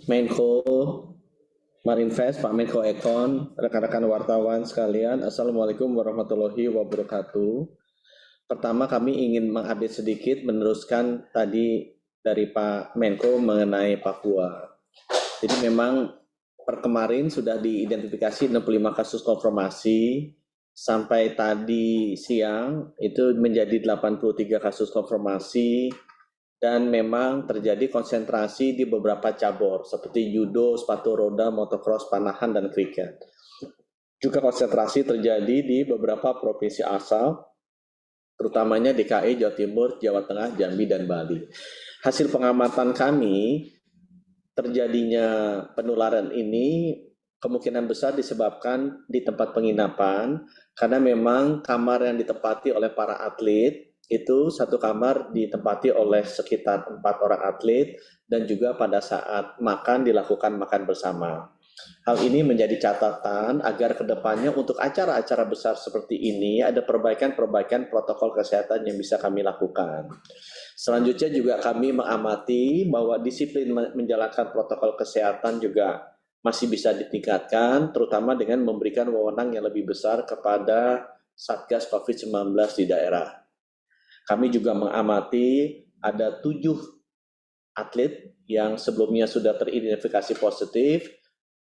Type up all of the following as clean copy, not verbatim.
Menko Marinvest, Pak Menko Ekon, rekan-rekan wartawan sekalian, Assalamualaikum warahmatullahi wabarakatuh. Pertama kami ingin mengupdate sedikit, meneruskan tadi dari Pak Menko mengenai Papua. Jadi memang per kemarin sudah diidentifikasi 65 kasus konfirmasi, sampai tadi siang itu menjadi 83 kasus konfirmasi, dan memang terjadi konsentrasi di beberapa cabur seperti judo, sepatu roda, motocross, panahan, dan kriket. Juga konsentrasi terjadi di beberapa provinsi asal, terutamanya DKI, Jawa Timur, Jawa Tengah, Jambi, dan Bali. Hasil pengamatan kami, terjadinya penularan ini kemungkinan besar disebabkan di tempat penginapan, karena memang kamar yang ditempati oleh para atlet itu satu kamar ditempati oleh sekitar 4 orang atlet, dan juga pada saat makan dilakukan makan bersama. Hal ini menjadi catatan agar kedepannya untuk acara-acara besar seperti ini ada perbaikan-perbaikan protokol kesehatan yang bisa kami lakukan. Selanjutnya juga kami mengamati bahwa disiplin menjalankan protokol kesehatan juga masih bisa ditingkatkan, terutama dengan memberikan wewenang yang lebih besar kepada Satgas COVID-19 di daerah. Kami juga mengamati ada 7 atlet yang sebelumnya sudah teridentifikasi positif,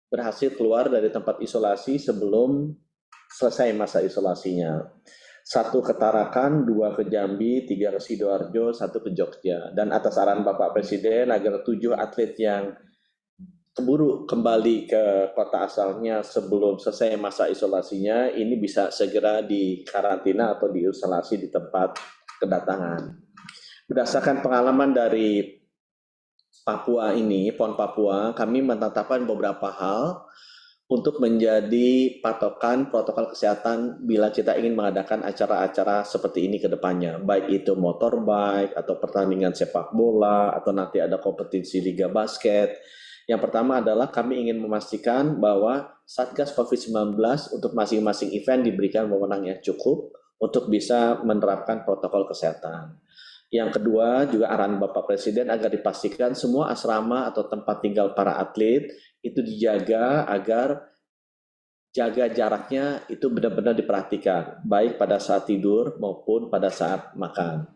berhasil keluar dari tempat isolasi sebelum selesai masa isolasinya. 1 ke Tarakan, 2 ke Jambi, 3 ke Sidoarjo, 1 ke Jogja. Dan atas arahan Bapak Presiden agar 7 atlet yang keburu kembali ke kota asalnya sebelum selesai masa isolasinya ini bisa segera dikarantina atau diisolasi di tempat kedatangan. Berdasarkan pengalaman dari Papua ini, PON Papua, kami menetapkan beberapa hal untuk menjadi patokan protokol kesehatan bila kita ingin mengadakan acara-acara seperti ini ke depannya, baik itu motorbike atau pertandingan sepak bola atau nanti ada kompetisi liga basket. Yang pertama adalah kami ingin memastikan bahwa Satgas COVID-19 untuk masing-masing event diberikan wewenang yang cukup untuk bisa menerapkan protokol kesehatan. Yang kedua juga arahan Bapak Presiden agar dipastikan semua asrama atau tempat tinggal para atlet itu dijaga agar jaga jaraknya itu benar-benar diperhatikan, baik pada saat tidur maupun pada saat makan.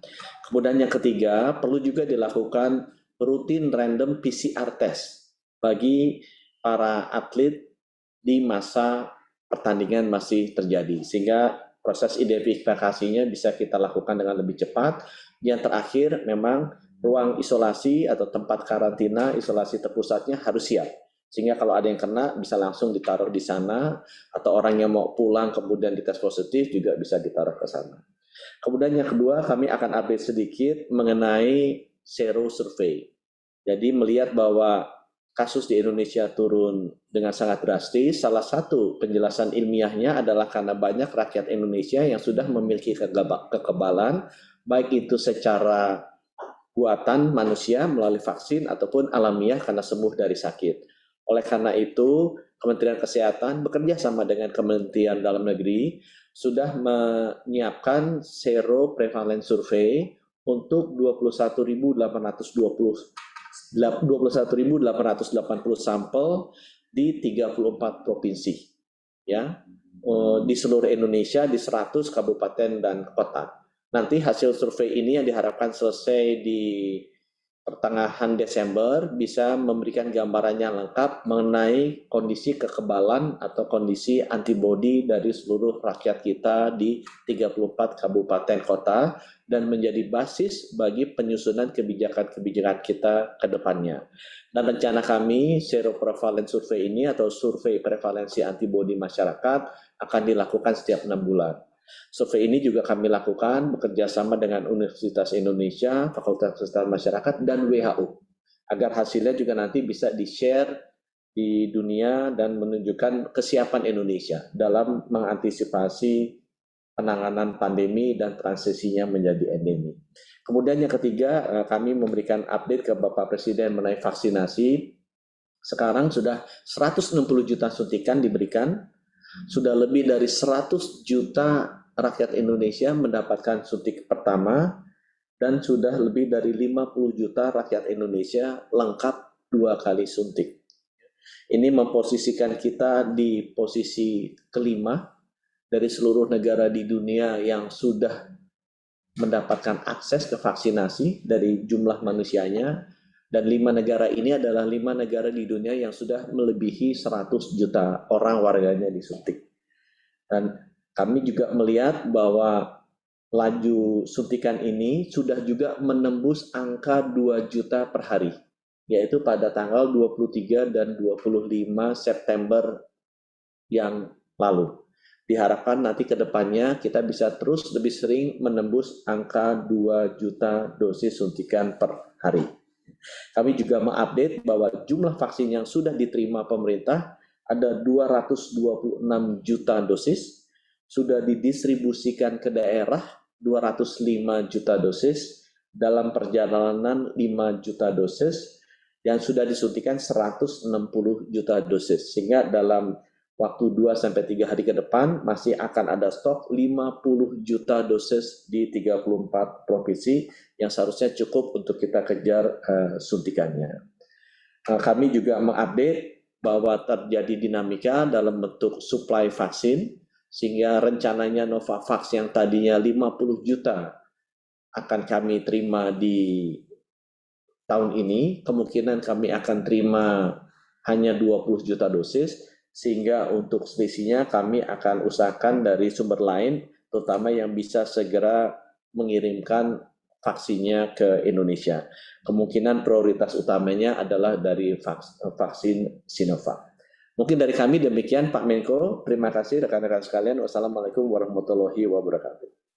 Kemudian yang ketiga, perlu juga dilakukan rutin random PCR test bagi para atlet di masa pertandingan masih terjadi, sehingga proses identifikasinya bisa kita lakukan dengan lebih cepat. Yang terakhir, memang ruang isolasi atau tempat karantina isolasi terpusatnya harus siap, sehingga kalau ada yang kena bisa langsung ditaruh di sana, atau orang yang mau pulang kemudian dites positif juga bisa ditaruh ke sana. Kemudian yang kedua, kami akan update sedikit mengenai sero survei. Jadi melihat bahwa kasus di Indonesia turun dengan sangat drastis, salah satu penjelasan ilmiahnya adalah karena banyak rakyat Indonesia yang sudah memiliki kekebalan, baik itu secara buatan manusia melalui vaksin ataupun alamiah karena sembuh dari sakit. Oleh karena itu, Kementerian Kesehatan bekerja sama dengan Kementerian Dalam Negeri sudah menyiapkan sero prevalence survey untuk 21.880 sampel di 34 provinsi, ya, di seluruh Indonesia di 100 kabupaten dan kota. Nanti hasil survei ini yang diharapkan selesai di pertengahan Desember bisa memberikan gambaran yang lengkap mengenai kondisi kekebalan atau kondisi antibodi dari seluruh rakyat kita di 34 kabupaten kota dan menjadi basis bagi penyusunan kebijakan-kebijakan kita ke depannya. Dan rencana kami sero prevalence survei ini atau survei prevalensi antibodi masyarakat akan dilakukan setiap 6 bulan. Survei ini juga kami lakukan bekerja sama dengan Universitas Indonesia, Fakultas Kesehatan Masyarakat, dan WHO, agar hasilnya juga nanti bisa di-share di dunia dan menunjukkan kesiapan Indonesia dalam mengantisipasi penanganan pandemi dan transisinya menjadi endemi. Kemudian yang ketiga, kami memberikan update ke Bapak Presiden mengenai vaksinasi. Sekarang sudah 160 juta suntikan diberikan, sudah lebih dari 100 juta rakyat Indonesia mendapatkan suntik pertama, dan sudah lebih dari 50 juta rakyat Indonesia lengkap 2 kali suntik. Ini memposisikan kita di posisi kelima dari seluruh negara di dunia yang sudah mendapatkan akses ke vaksinasi dari jumlah manusianya, dan 5 negara ini adalah 5 negara di dunia yang sudah melebihi 100 juta orang warganya disuntik. Dan kami juga melihat bahwa laju suntikan ini sudah juga menembus angka 2 juta per hari, yaitu pada tanggal 23 dan 25 September yang lalu. Diharapkan nanti ke depannya kita bisa terus lebih sering menembus angka 2 juta dosis suntikan per hari. Kami juga mengupdate bahwa jumlah vaksin yang sudah diterima pemerintah ada 226 juta dosis, sudah didistribusikan ke daerah 205 juta dosis, dalam perjalanan 5 juta dosis, yang sudah disuntikan 160 juta dosis. Sehingga dalam waktu 2-3 hari ke depan masih akan ada stok 50 juta dosis di 34 provinsi yang seharusnya cukup untuk kita kejar suntikannya. Kami juga mengupdate bahwa terjadi dinamika dalam bentuk suplai vaksin, sehingga rencananya Novavax yang tadinya 50 juta akan kami terima di tahun ini, kemungkinan kami akan terima hanya 20 juta dosis, sehingga untuk selisihnya kami akan usahakan dari sumber lain, terutama yang bisa segera mengirimkan vaksinnya ke Indonesia. Kemungkinan prioritas utamanya adalah dari vaksin Sinovac. Mungkin dari kami demikian, Pak Menko. Terima kasih rekan-rekan sekalian. Wassalamualaikum warahmatullahi wabarakatuh.